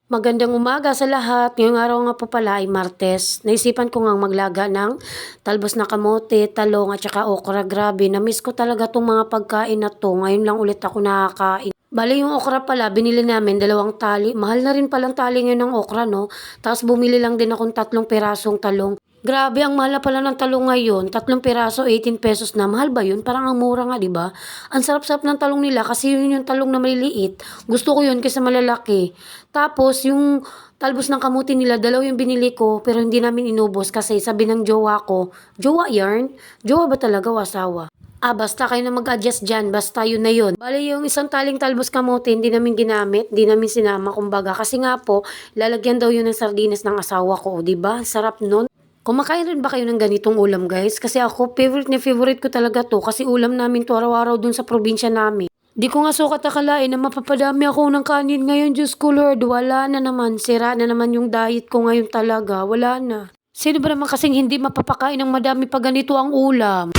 Magandang umaga sa lahat. Ngayong araw nga po pala ay Martes. Naisipan ko ngang maglaga ng talbos na kamote, talong at saka okra. Grabe, na-miss ko talaga tong mga pagkain na to. Ngayon lang ulit ako nakakain. Bale yung okra pala, binili namin 2 tali. Mahal na rin palang tali ngayon ng okra, no? Tapos bumili lang din akong 3 pirasong talong. Grabe, ang mahal na pala ng talong ngayon. 3 piraso, 18 pesos na. Mahal ba yun? Parang ang mura nga, di ba? Ang sarap-sarap ng talong nila kasi yun yung talong na maliliit. Gusto ko yun kaysa malalaki. Tapos, yung talbos ng kamuti nila, 2 yung binili ko, pero hindi namin inubos kasi sabi ng jowa ko, jowa yarn? Jowa ba talaga o asawa? Basta kayo na mag-adjust dyan, basta yun na yun. Bale, yung isang taling talbos kamote, hindi namin ginamit, hindi namin sinama, kumbaga. Kasi nga po, lalagyan daw yun ng sardinas ng asawa ko, di ba? Sarap nun. Kumakain rin ba kayo ng ganitong ulam, guys? Kasi ako, favorite na favorite ko talaga to, kasi ulam namin to araw-araw dun sa probinsya namin. Di ko nga sukat akalain na mapapadami ako ng kanin ngayon. Diyos ko Lord, wala na naman. Sira na naman yung diet ko ngayon talaga. Wala na. Sino ba naman kasing hindi mapapakain ng madami pag ganito ang ulam?